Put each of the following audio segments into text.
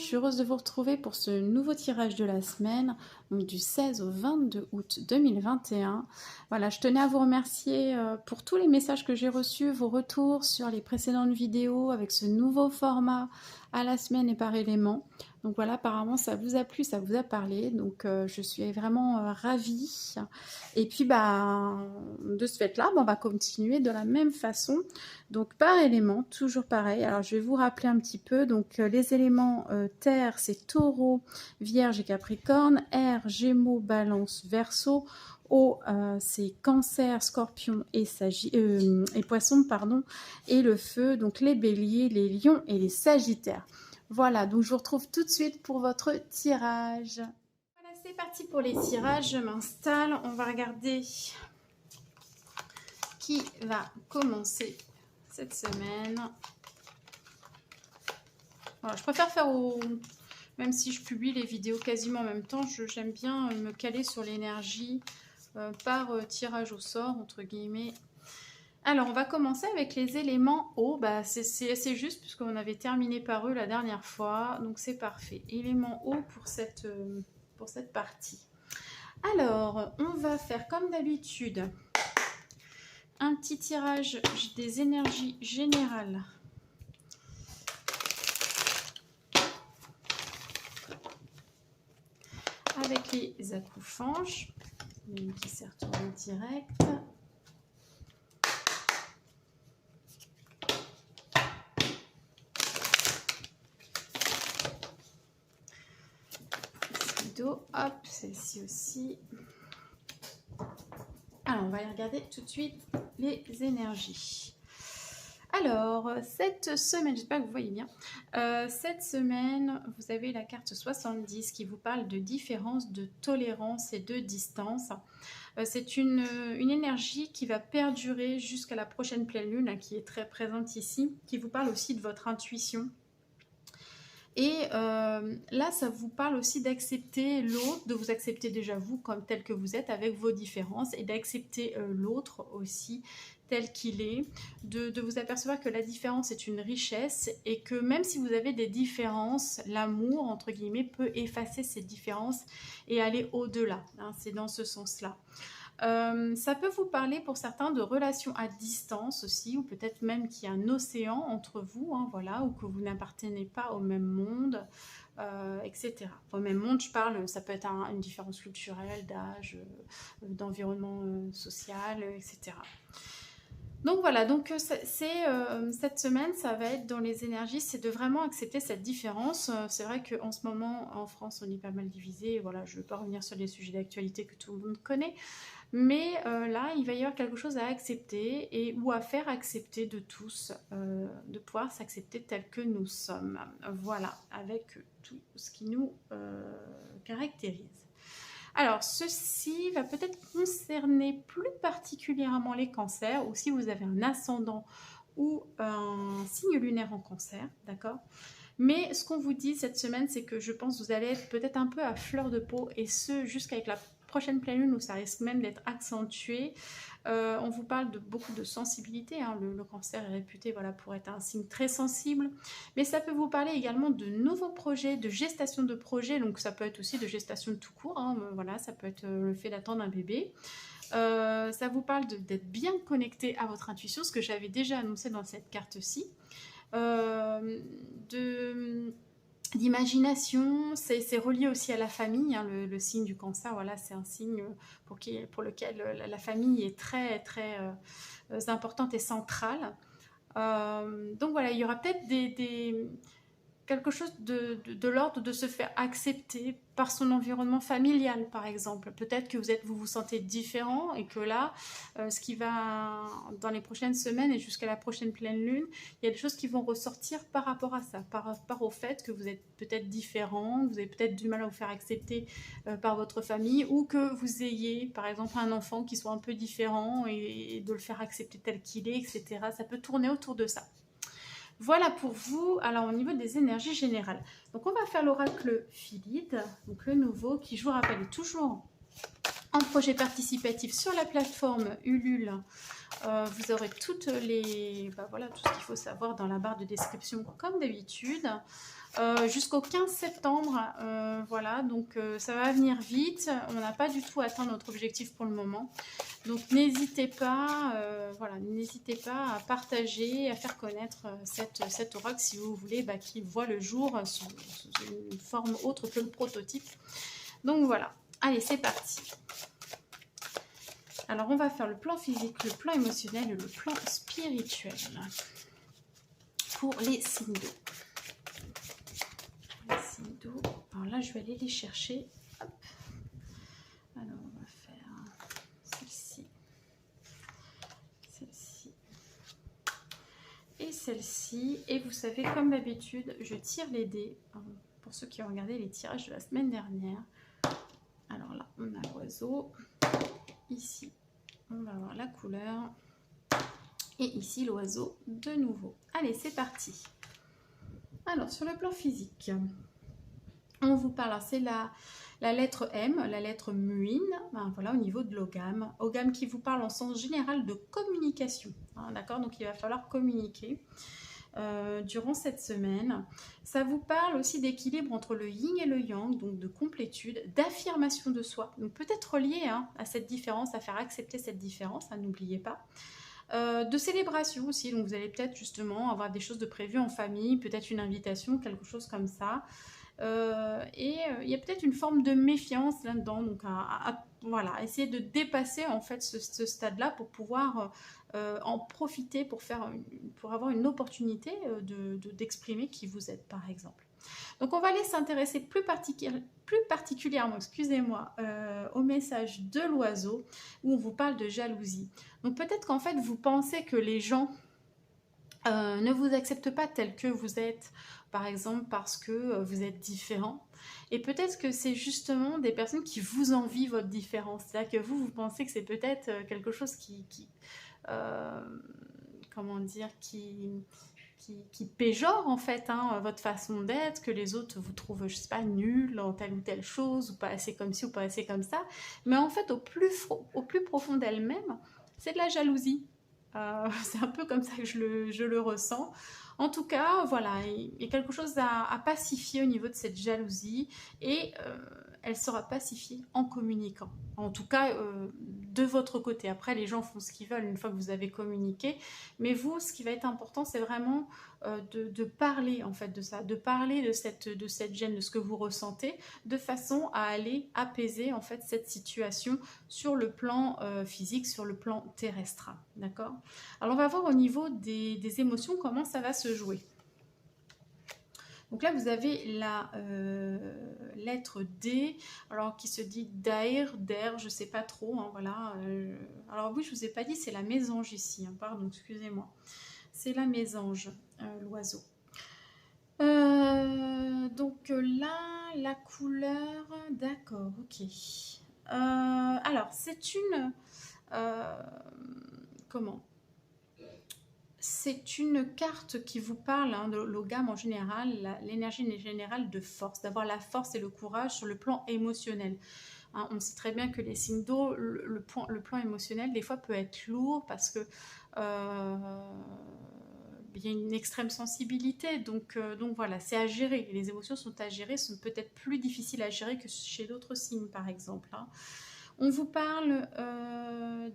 suis heureuse de vous retrouver pour ce nouveau tirage de la semaine, donc du 16 au 22 août 2021. Voilà, je tenais à vous remercier pour tous les messages que j'ai reçus, vos retours sur les précédentes vidéos avec ce nouveau format à la semaine et par élément. Donc voilà, apparemment ça vous a plu, ça vous a parlé, donc je suis vraiment ravie. Et puis de ce fait-là, on va continuer de la même façon, donc par élément, toujours pareil. Alors je vais vous rappeler un petit peu, donc les éléments terre, c'est Taureau, Vierge et Capricorne, air, Gémeaux, Balance, Verseau, eau, c'est Cancer, Scorpion et Poisson, pardon, et le feu, donc les Béliers, les Lions et les Sagittaires. Voilà, donc je vous retrouve tout de suite pour votre tirage. Voilà, c'est parti pour les tirages, je m'installe, on va regarder qui va commencer cette semaine. Voilà, je préfère faire même si je publie les vidéos quasiment en même temps, j'aime bien me caler sur l'énergie par tirage au sort, entre guillemets. Alors, on va commencer avec les éléments eau. C'est assez juste puisqu'on avait terminé par eux la dernière fois. Donc, c'est parfait. Éléments eau pour cette partie. Alors, on va faire comme d'habitude un petit tirage des énergies générales. Avec les accoufanges. Il y a une qui s'est retournée direct. Hop, celle-ci aussi. Alors, on va aller regarder tout de suite les énergies. Alors, cette semaine, j'espère que vous voyez bien, cette semaine, vous avez la carte 70 qui vous parle de différence, de tolérance et de distance. C'est une énergie qui va perdurer jusqu'à la prochaine pleine lune, hein, qui est très présente ici, qui vous parle aussi de votre intuition. Et là, ça vous parle aussi d'accepter l'autre, de vous accepter déjà vous comme tel que vous êtes avec vos différences et d'accepter l'autre aussi tel qu'il est, de vous apercevoir que la différence est une richesse et que même si vous avez des différences, l'amour, entre guillemets, peut effacer ces différences et aller au-delà. Hein, c'est dans ce sens-là. Ça peut vous parler pour certains de relations à distance aussi, ou peut-être même qu'il y a un océan entre vous, hein, voilà, ou que vous n'appartenez pas au même monde, etc. Au même monde, je parle, ça peut être une différence culturelle, d'âge, d'environnement social, etc. Donc voilà, donc cette semaine, ça va être dans les énergies, c'est de vraiment accepter cette différence. C'est vrai qu'en ce moment, en France, on est pas mal divisé. Voilà, je ne vais pas revenir sur les sujets d'actualité que tout le monde connaît. Mais là, il va y avoir quelque chose à accepter ou à faire accepter de tous, de pouvoir s'accepter tel que nous sommes. Voilà, avec tout ce qui nous caractérise. Alors, ceci va peut-être concerner plus particulièrement les cancers, ou si vous avez un ascendant ou un signe lunaire en cancer, d'accord ? Mais ce qu'on vous dit cette semaine, c'est que je pense que vous allez être peut-être un peu à fleur de peau, et ce, jusqu'avec la prochaine pleine lune où ça risque même d'être accentué. On vous parle de beaucoup de sensibilité, hein. Le cancer est réputé, voilà, pour être un signe très sensible, mais ça peut vous parler également de nouveaux projets, de gestation de projets, donc ça peut être aussi de gestation tout court, hein. Voilà, ça peut être le fait d'attendre un bébé. Ça vous parle d'être bien connecté à votre intuition, ce que j'avais déjà annoncé dans cette carte-ci. D'imagination, c'est relié aussi à la famille, hein, le signe du cancer, voilà, c'est un signe pour lequel la famille est très très importante et centrale. Donc voilà, il y aura peut-être quelque chose de l'ordre de se faire accepter par son environnement familial, par exemple. Peut-être que vous vous sentez différent et que là, ce qui va dans les prochaines semaines et jusqu'à la prochaine pleine lune, il y a des choses qui vont ressortir par rapport à ça, par rapport au fait que vous êtes peut-être différent, vous avez peut-être du mal à vous faire accepter par votre famille, ou que vous ayez, par exemple, un enfant qui soit un peu différent et de le faire accepter tel qu'il est, etc. Ça peut tourner autour de ça. Voilà pour vous. Alors au niveau des énergies générales, donc on va faire l'oracle Philide, donc le nouveau, qui, je vous rappelle, est toujours en projet participatif sur la plateforme Ulule. Vous aurez toutes les, voilà, tout ce qu'il faut savoir dans la barre de description comme d'habitude. Jusqu'au 15 septembre, voilà, donc ça va venir vite. On n'a pas du tout atteint notre objectif pour le moment. Donc n'hésitez pas, voilà, n'hésitez pas à partager, à faire connaître cet oracle si vous voulez qu'il voit le jour sous une forme autre que le prototype. Donc voilà, allez, c'est parti. Alors, on va faire le plan physique, le plan émotionnel et le plan spirituel pour les signes d'eau. Les signes d'eau. Alors là, je vais aller les chercher. Hop. Alors, on va faire celle-ci, celle-ci et celle-ci. Et vous savez, comme d'habitude, je tire les dés. Pour ceux qui ont regardé les tirages de la semaine dernière. Alors là, on a l'oiseau. Ici, on va avoir la couleur. Et ici, l'oiseau de nouveau. Allez, c'est parti. Alors, sur le plan physique, on vous parle, c'est la lettre M, la lettre muine, voilà, au niveau de l'ogame. Ogame qui vous parle en sens général de communication. D'accord, donc il va falloir communiquer durant cette semaine. Ça vous parle aussi d'équilibre entre le yin et le yang, donc de complétude, d'affirmation de soi. Donc peut-être lié à cette différence, à faire accepter cette différence, n'oubliez pas. De célébration aussi, donc vous allez peut-être justement avoir des choses de prévues en famille, peut-être une invitation, quelque chose comme ça. Et il y a peut-être une forme de méfiance là-dedans, donc voilà, essayer de dépasser en fait ce stade-là pour pouvoir en profiter pour avoir une opportunité d'exprimer qui vous êtes par exemple. Donc on va aller s'intéresser plus particulièrement, excusez-moi, au message de l'oiseau où on vous parle de jalousie. Donc peut-être qu'en fait vous pensez que les gens ne vous acceptent pas tel que vous êtes, par exemple parce que vous êtes différent. Et peut-être que c'est justement des personnes qui vous envient votre différence. C'est-à-dire que vous pensez que c'est peut-être quelque chose comment dire, qui péjore en fait votre façon d'être, que les autres vous trouvent, je sais pas, nul en telle ou telle chose, ou pas assez comme ci ou pas assez comme ça. Mais en fait, au plus profond d'elle-même, c'est de la jalousie. C'est un peu comme ça que je le ressens. En tout cas, voilà, il y a quelque chose à pacifier au niveau de cette jalousie et elle sera pacifiée en communiquant. En tout cas, de votre côté. Après, les gens font ce qu'ils veulent une fois que vous avez communiqué. Mais vous, ce qui va être important, c'est vraiment de parler en fait de ça, de parler de cette gêne, de ce que vous ressentez, de façon à aller apaiser en fait cette situation sur le plan physique, sur le plan terrestre. D'accord ? Alors, on va voir au niveau des émotions comment ça va se jouer. Donc là, vous avez la lettre D, alors qui se dit d'air, je ne sais pas trop, voilà. Alors oui, je ne vous ai pas dit, c'est la mésange ici, pardon, excusez-moi. C'est la mésange, l'oiseau. Donc là, la couleur, d'accord, ok. Alors, c'est une... comment ? C'est une carte qui vous parle de l'ogame en général, l'énergie générale de force, d'avoir la force et le courage sur le plan émotionnel. On sait très bien que les signes d'eau, le plan émotionnel, des fois peut être lourd parce que il y a une extrême sensibilité, donc voilà, c'est à gérer. Les émotions sont à gérer, sont peut-être plus difficiles à gérer que chez d'autres signes, par exemple. On vous parle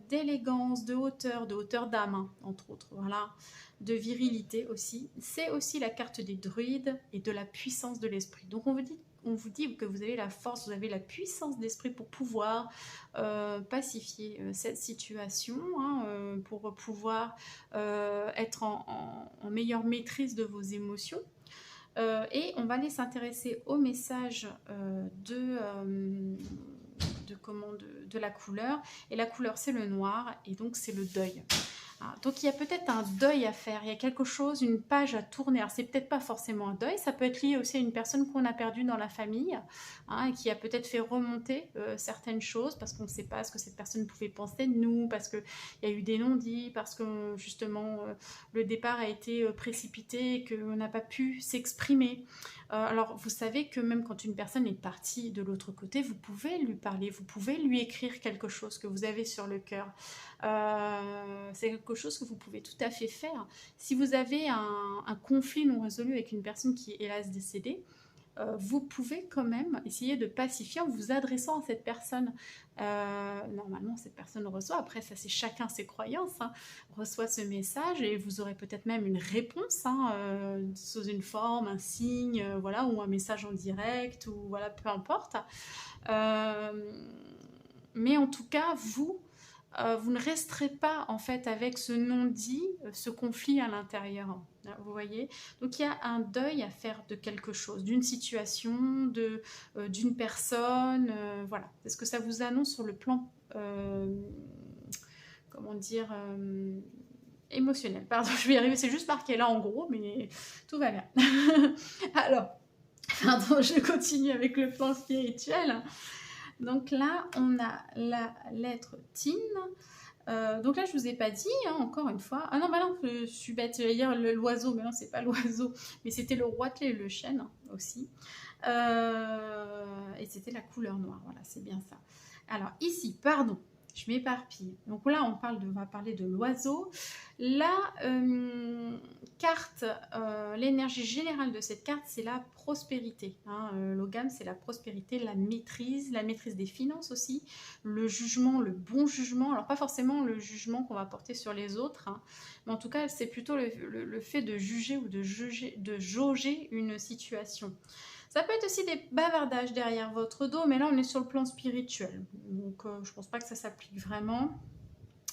d'élégance, de hauteur d'âme, entre autres, voilà, de virilité aussi. C'est aussi la carte des druides et de la puissance de l'esprit. Donc on vous dit que vous avez la force, vous avez la puissance d'esprit pour pouvoir pacifier cette situation, pour pouvoir être en meilleure maîtrise de vos émotions. Et on va aller s'intéresser au message de la couleur, et la couleur c'est le noir et donc c'est le deuil. Ah, donc il y a peut-être un deuil à faire, il y a quelque chose, une page à tourner. Alors c'est peut-être pas forcément un deuil, ça peut être lié aussi à une personne qu'on a perdue dans la famille, hein, et qui a peut-être fait remonter certaines choses parce qu'on ne sait pas ce que cette personne pouvait penser de nous, parce qu'il y a eu des non-dits, parce que justement le départ a été précipité et qu'on n'a pas pu s'exprimer. Alors vous savez que même quand une personne est partie de l'autre côté, vous pouvez lui parler, vous pouvez lui écrire quelque chose que vous avez sur le cœur. C'est quelque chose que vous pouvez tout à fait faire. Si vous avez un conflit non résolu avec une personne qui est hélas décédée, vous pouvez quand même essayer de pacifier en vous adressant à cette personne. Normalement, cette personne reçoit, après ça c'est chacun ses croyances, hein, reçoit ce message et vous aurez peut-être même une réponse, hein, sous une forme, un signe, voilà, ou un message en direct, ou voilà, peu importe. Mais en tout cas, vous ne resterez pas en fait avec ce non-dit, ce conflit à l'intérieur. Vous voyez? Donc il y a un deuil à faire de quelque chose, d'une situation, d'une personne. Voilà. Est-ce que ça vous annonce sur le plan, comment dire, émotionnel? Pardon, je vais y arriver, c'est juste marqué là en gros, mais tout va bien. Alors, pardon, je continue avec le plan spirituel. Donc là, on a la lettre TIN. Donc là, je vous ai pas dit, hein, encore une fois. Ah non, bah non, je suis bête, j'allais dire l'oiseau, mais non, c'est pas l'oiseau. Mais c'était le roitelet et le chêne hein, aussi. Et c'était la couleur noire, voilà, c'est bien ça. Alors ici, pardon, je m'éparpille. Donc là, on va parler de l'oiseau. La carte, l'énergie générale de cette carte, c'est la prospérité. Hein. L'ogame, c'est la prospérité, la maîtrise des finances aussi, le jugement, le bon jugement. Alors pas forcément le jugement qu'on va porter sur les autres, hein, mais en tout cas, c'est plutôt le fait de juger ou de jauger une situation. Ça peut être aussi des bavardages derrière votre dos, mais là on est sur le plan spirituel. Donc je ne pense pas que ça s'applique vraiment.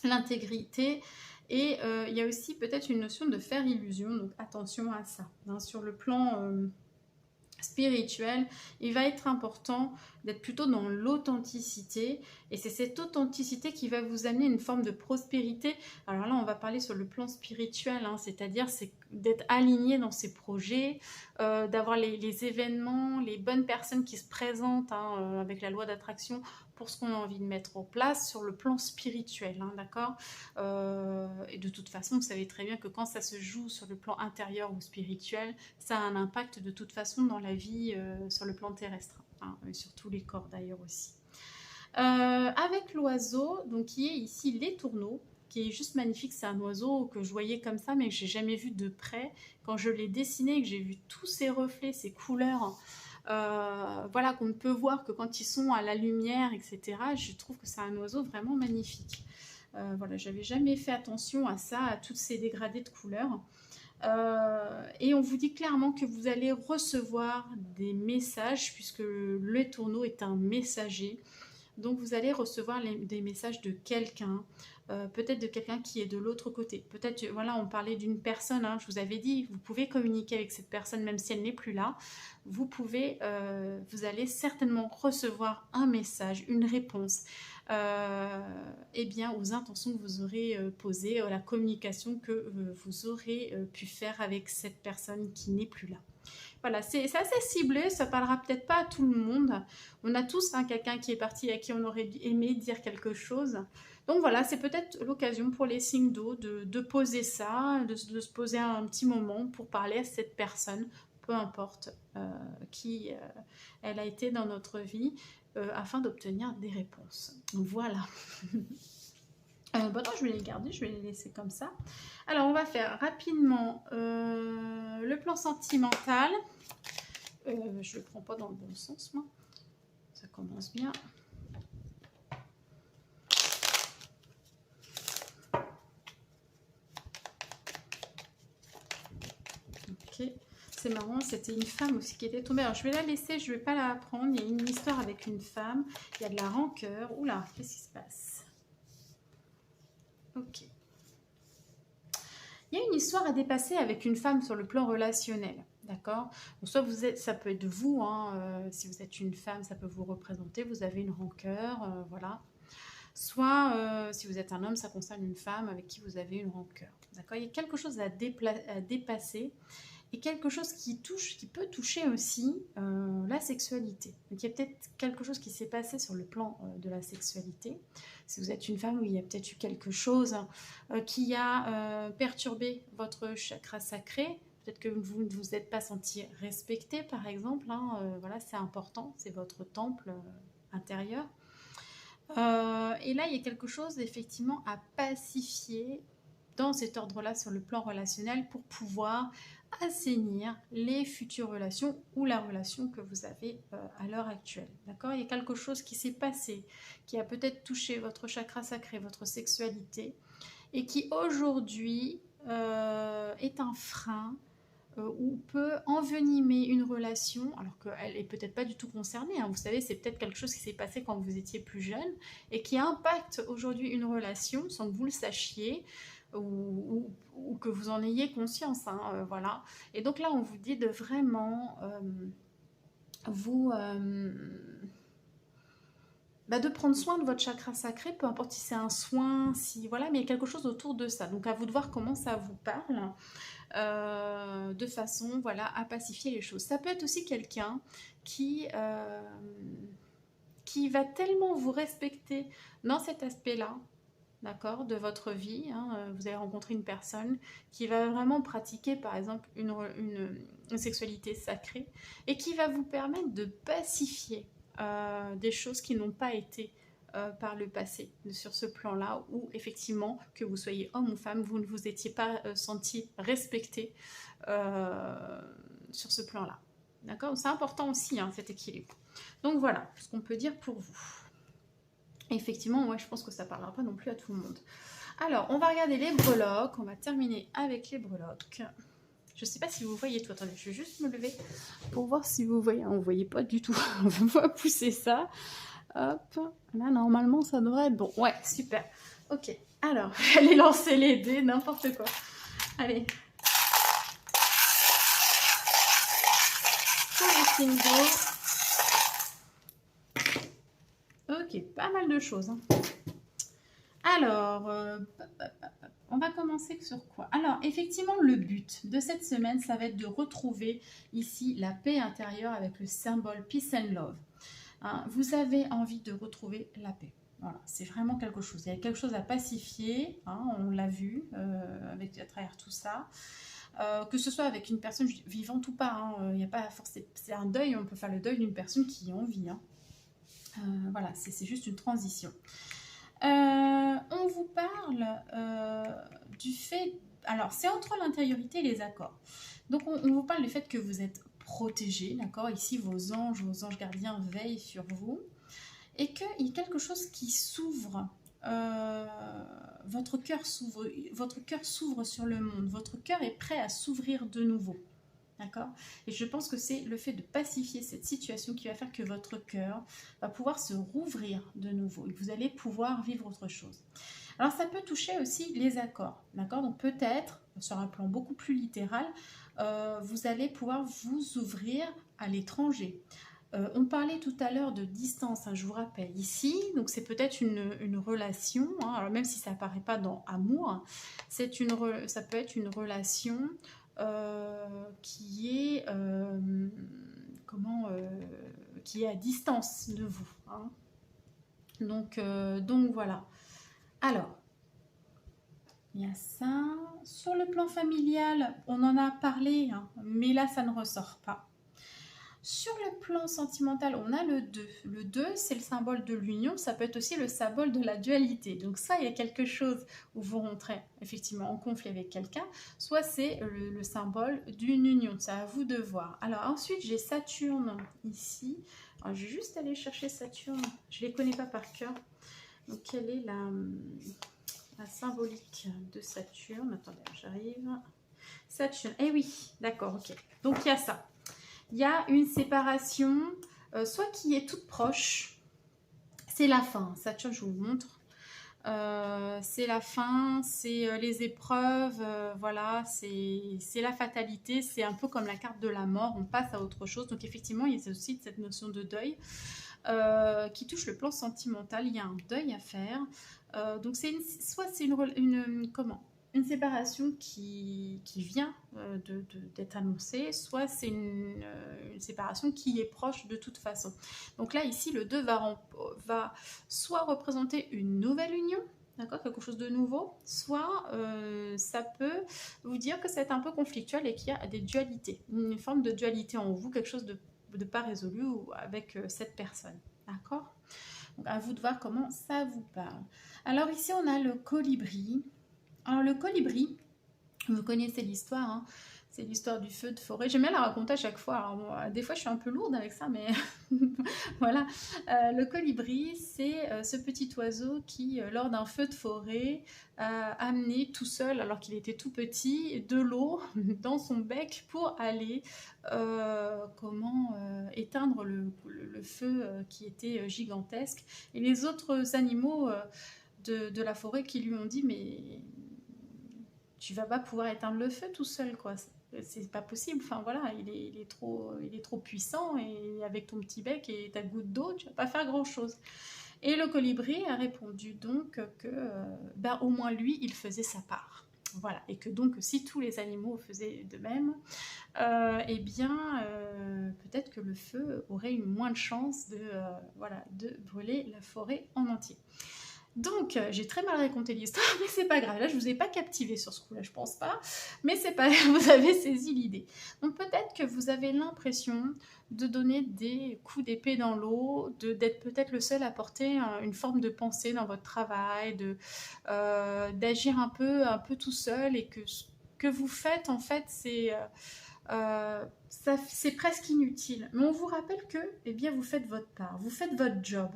L'intégrité. Et il y a aussi peut-être une notion de faire illusion, donc attention à ça. Hein, sur le plan spirituel, il va être important d'être plutôt dans l'authenticité et c'est cette authenticité qui va vous amener une forme de prospérité. Alors là, on va parler sur le plan spirituel, hein, c'est-à-dire c'est d'être aligné dans ses projets, d'avoir les événements, les bonnes personnes qui se présentent hein, avec la loi d'attraction pour ce qu'on a envie de mettre en place sur le plan spirituel, hein, d'accord. Et de toute façon, vous savez très bien que quand ça se joue sur le plan intérieur ou spirituel, ça a un impact de toute façon dans la vie sur le plan terrestre, hein, et sur tous les corps d'ailleurs aussi. Avec l'oiseau, donc qui est ici les tourneaux, qui est juste magnifique, c'est un oiseau que je voyais comme ça, mais que j'ai jamais vu de près. Quand je l'ai dessiné et que j'ai vu tous ces reflets, ces couleurs, voilà, qu'on ne peut voir que quand ils sont à la lumière, etc. Je trouve que c'est un oiseau vraiment magnifique. Voilà, j'avais jamais fait attention à ça, à toutes ces dégradés de couleurs. Et on vous dit clairement que vous allez recevoir des messages, puisque le tourneau est un messager. Donc vous allez recevoir des messages de quelqu'un, peut-être de quelqu'un qui est de l'autre côté. Peut-être, voilà, on parlait d'une personne, hein, je vous avais dit, vous pouvez communiquer avec cette personne même si elle n'est plus là. Vous allez certainement recevoir un message, une réponse, eh bien, aux intentions que vous aurez posées, la communication que vous aurez pu faire avec cette personne qui n'est plus là. Voilà, c'est assez ciblé, ça parlera peut-être pas à tout le monde. On a tous hein, quelqu'un qui est parti à qui on aurait aimé dire quelque chose. Donc voilà, c'est peut-être l'occasion pour les signes d'eau de poser ça, de se poser un petit moment pour parler à cette personne, peu importe qui elle a été dans notre vie, afin d'obtenir des réponses. Voilà. Bon, non, je vais les garder, je vais les laisser comme ça. Alors, on va faire rapidement le plan sentimental. Je ne le prends pas dans le bon sens, moi. Ça commence bien. Ok. C'est marrant, c'était une femme aussi qui était tombée. Alors, je vais la laisser, je ne vais pas la prendre. Il y a une histoire avec une femme. Il y a de la rancœur. Oula, qu'est-ce qui se passe? Ok. Il y a une histoire à dépasser avec une femme sur le plan relationnel, d'accord? Soit vous êtes, ça peut être vous, hein, si vous êtes une femme, ça peut vous représenter, vous avez une rancœur, voilà. soit si vous êtes un homme, ça concerne une femme avec qui vous avez une rancœur. D'accord? Il y a quelque chose à dépasser et quelque chose qui peut toucher aussi la sexualité. Donc il y a peut-être quelque chose qui s'est passé sur le plan de la sexualité. Si vous êtes une femme, il y a peut-être eu quelque chose qui a perturbé votre chakra sacré. Peut-être que vous ne vous êtes pas senti respecté, par exemple. Voilà, c'est important, c'est votre temple intérieur. Et là, il y a quelque chose effectivement à pacifier dans cet ordre-là sur le plan relationnel pour pouvoir assainir les futures relations ou la relation que vous avez à l'heure actuelle. D'accord? Il y a quelque chose qui s'est passé, qui a peut-être touché votre chakra sacré, votre sexualité, et qui aujourd'hui est un frein ou peut envenimer une relation, alors qu'elle n'est peut-être pas du tout concernée. Vous savez, c'est peut-être quelque chose qui s'est passé quand vous étiez plus jeune et qui impacte aujourd'hui une relation sans que vous le sachiez ou que vous en ayez conscience. Voilà. Et donc là, on vous dit de vraiment de prendre soin de votre chakra sacré, peu importe si c'est un soin, si voilà, mais il y a quelque chose autour de ça. Donc à vous de voir comment ça vous parle. De façon voilà, à pacifier les choses. Ça peut être aussi quelqu'un qui va tellement vous respecter dans cet aspect-là, d'accord, de votre vie. Vous allez rencontrer une personne qui va vraiment pratiquer, par exemple, une sexualité sacrée et qui va vous permettre de pacifier des choses qui n'ont pas été par le passé, sur ce plan-là, où effectivement, que vous soyez homme ou femme, vous ne vous étiez pas senti respecté sur ce plan-là. D'accord? C'est important aussi, cet équilibre. Donc voilà, ce qu'on peut dire pour vous. Effectivement, moi je pense que ça ne parlera pas non plus à tout le monde. Alors, on va regarder les breloques. On va terminer avec les breloques. Je ne sais pas si vous voyez tout. Attendez, je vais juste me lever pour voir si vous voyez. On ne voyait pas du tout. On va pousser ça. Hop, là normalement ça devrait être bon. Ouais, super. Ok, alors, j'allais lancer les dés, n'importe quoi. Allez. Tous les signes d'eau. Ok, pas mal de choses. Alors, on va commencer sur quoi? Alors, effectivement, le but de cette semaine, ça va être de retrouver ici la paix intérieure avec le symbole Peace and Love. Vous avez envie de retrouver la paix. Voilà, c'est vraiment quelque chose. Il y a quelque chose à pacifier, on l'a vu à travers tout ça. Que ce soit avec une personne vivante ou pas, il n'y a pas forcément. C'est un deuil, on peut faire le deuil d'une personne qui est en vie. Voilà, c'est juste une transition. On vous parle du fait. Alors, c'est entre l'intériorité et les accords. Donc, on vous parle du fait que vous êtes protégé, d'accord? Ici, vos anges gardiens veillent sur vous. Et qu'il y a quelque chose qui s'ouvre. Votre cœur s'ouvre sur le monde. Votre cœur est prêt à s'ouvrir de nouveau. D'accord? Et je pense que c'est le fait de pacifier cette situation qui va faire que votre cœur va pouvoir se rouvrir de nouveau et que vous allez pouvoir vivre autre chose. Alors, ça peut toucher aussi les accords. D'accord? Donc, peut-être, sur un plan beaucoup plus littéral, vous allez pouvoir vous ouvrir à l'étranger. On parlait tout à l'heure de distance, je vous rappelle ici, donc c'est peut-être une relation, alors même si ça apparaît pas dans amour, ça peut être une relation qui est qui est à distance de vous. Donc voilà. Alors, il y a ça. Sur le plan familial, on en a parlé, mais là, ça ne ressort pas. Sur le plan sentimental, on a le 2. Le 2, c'est le symbole de l'union. Ça peut être aussi le symbole de la dualité. Donc ça, il y a quelque chose où vous rentrez effectivement en conflit avec quelqu'un. Soit c'est le symbole d'une union. C'est à vous de voir. Alors ensuite, j'ai Saturne ici. Alors, je vais juste aller chercher Saturne. Je ne les connais pas par cœur. Donc quelle est la symbolique de Saturne? Attendez, j'arrive. Saturne. Eh oui, d'accord, ok. Donc il y a ça. Il y a une séparation, soit qui est toute proche, c'est la fin. Saturne, je vous le montre. C'est la fin, c'est les épreuves, voilà, c'est la fatalité, c'est un peu comme la carte de la mort, on passe à autre chose. Donc effectivement, il y a aussi cette notion de deuil. qui touche le plan sentimental. Il y a un deuil à faire. Donc soit c'est une séparation qui vient d'être annoncée, soit c'est une séparation qui est proche de toute façon. Donc là, ici, le 2 va soit représenter une nouvelle union, d'accord, quelque chose de nouveau, soit ça peut vous dire que c'est un peu conflictuel et qu'il y a des dualités, une forme de dualité en vous, quelque chose de pas résolu avec cette personne, d'accord. Donc à vous de voir comment ça vous parle. Alors ici, on a le colibri. Alors le colibri, vous connaissez l'histoire, hein, c'est l'histoire du feu de forêt. J'aime bien la raconter à chaque fois. Alors, bon, des fois, je suis un peu lourde avec ça, mais voilà. Le colibri, c'est ce petit oiseau qui, lors d'un feu de forêt, a amené tout seul, alors qu'il était tout petit, de l'eau dans son bec pour aller éteindre le feu qui était gigantesque. Et les autres animaux de la forêt qui lui ont dit, mais tu vas pas pouvoir éteindre le feu tout seul, quoi. C'est pas possible. Enfin voilà, il est trop puissant et avec ton petit bec et ta goutte d'eau, tu vas pas faire grand chose. Et le colibri a répondu donc que au moins lui, il faisait sa part. Voilà, et que donc si tous les animaux faisaient de même, peut-être que le feu aurait eu moins de chances de brûler la forêt en entier. Donc, j'ai très mal raconté l'histoire, mais c'est pas grave. Là, je vous ai pas captivé sur ce coup-là, je pense pas. Mais c'est pas grave, vous avez saisi l'idée. Donc, peut-être que vous avez l'impression de donner des coups d'épée dans l'eau, d'être peut-être le seul à porter une forme de pensée dans votre travail, d'agir un peu tout seul, et que ce que vous faites, en fait, c'est presque inutile. Mais on vous rappelle que, eh bien, vous faites votre part, vous faites votre job.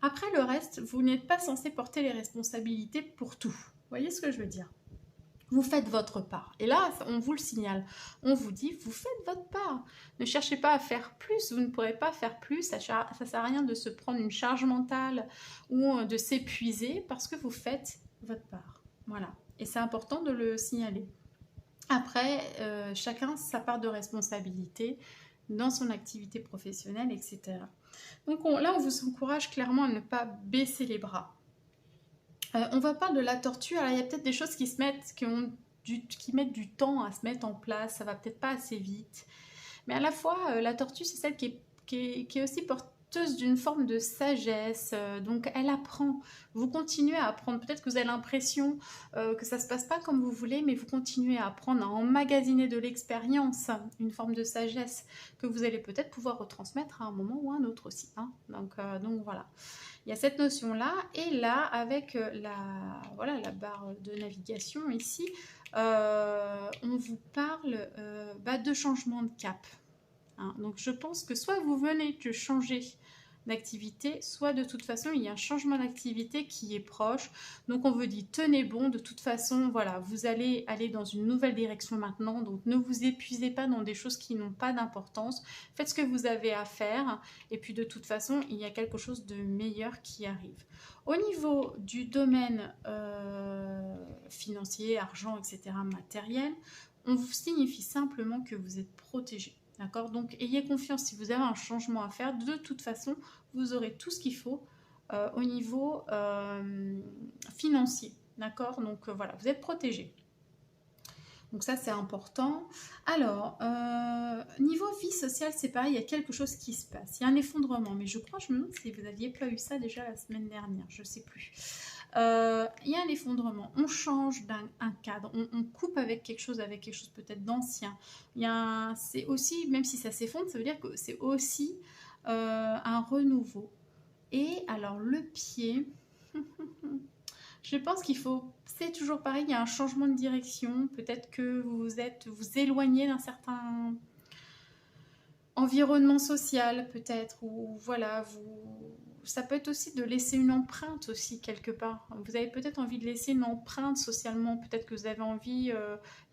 Après le reste, vous n'êtes pas censé porter les responsabilités pour tout. Vous voyez ce que je veux dire? Vous faites votre part. Et là, on vous le signale. On vous dit, vous faites votre part. Ne cherchez pas à faire plus, vous ne pourrez pas faire plus. Ça ne sert à rien de se prendre une charge mentale ou de s'épuiser parce que vous faites votre part. Voilà. Et c'est important de le signaler. Après, chacun sa part de responsabilité dans son activité professionnelle, etc. Donc là, on vous encourage clairement à ne pas baisser les bras. On va parler de la tortue. Alors, il y a peut-être des choses qui mettent du temps à se mettre en place. Ça va peut-être pas assez vite. Mais à la fois, la tortue, c'est celle qui est aussi porteuse d'une forme de sagesse. Donc, elle apprend. Vous continuez à apprendre. Peut-être que vous avez l'impression que ça se passe pas comme vous voulez, mais vous continuez à apprendre, à emmagasiner de l'expérience, une forme de sagesse que vous allez peut-être pouvoir retransmettre à un moment ou à un autre aussi. Hein. Donc voilà. Il y a cette notion-là. Et là, avec la barre de navigation ici, on vous parle de changement de cap. Hein. Donc je pense que soit vous venez de changer d'activité, soit de toute façon il y a un changement d'activité qui est proche. Donc on vous dit tenez bon, de toute façon voilà, vous allez aller dans une nouvelle direction maintenant, donc ne vous épuisez pas dans des choses qui n'ont pas d'importance, faites ce que vous avez à faire et puis de toute façon il y a quelque chose de meilleur qui arrive. Au niveau du domaine financier, argent, etc., matériel, on vous signifie simplement que vous êtes protégé. D'accord? Donc, ayez confiance, si vous avez un changement à faire, de toute façon, vous aurez tout ce qu'il faut au niveau financier. D'accord? Donc, voilà, vous êtes protégé. Donc ça, c'est important. Alors, niveau vie sociale, c'est pareil, il y a quelque chose qui se passe. Il y a un effondrement, mais je me demande si vous n'aviez pas eu ça déjà la semaine dernière, je ne sais plus. Il y a un effondrement, on change d'un cadre, on coupe avec quelque chose peut-être d'ancien. C'est aussi, même si ça s'effondre, ça veut dire que c'est aussi un renouveau. Et alors le pied, je pense qu'il faut, c'est toujours pareil, il y a un changement de direction, peut-être que vous éloignez d'un certain environnement social peut-être, ou voilà, ça peut être aussi de laisser une empreinte aussi quelque part. Vous avez peut-être envie de laisser une empreinte socialement, peut-être que vous avez envie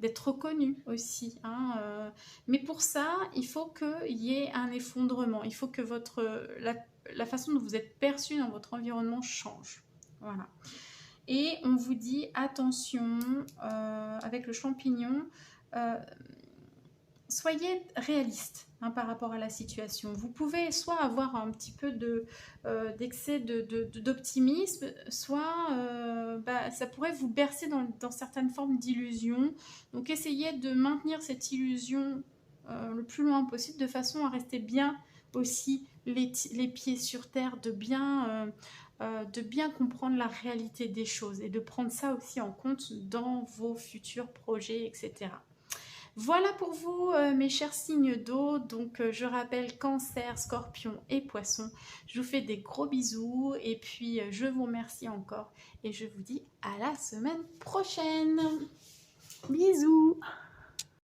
d'être reconnu aussi. Hein, mais pour ça, il faut qu'il y ait un effondrement, il faut que la façon dont vous êtes perçu dans votre environnement change. Voilà. Et on vous dit attention avec le champignon. soyez réaliste par rapport à la situation. Vous pouvez soit avoir un petit peu d'excès d'optimisme, soit ça pourrait vous bercer dans certaines formes d'illusions. Donc essayez de maintenir cette illusion le plus loin possible, de façon à rester bien aussi les pieds sur terre, de bien comprendre la réalité des choses et de prendre ça aussi en compte dans vos futurs projets, etc. Voilà pour vous, mes chers signes d'eau. Donc, je rappelle Cancer, Scorpion et Poisson. Je vous fais des gros bisous et puis je vous remercie encore et je vous dis à la semaine prochaine. Bisous.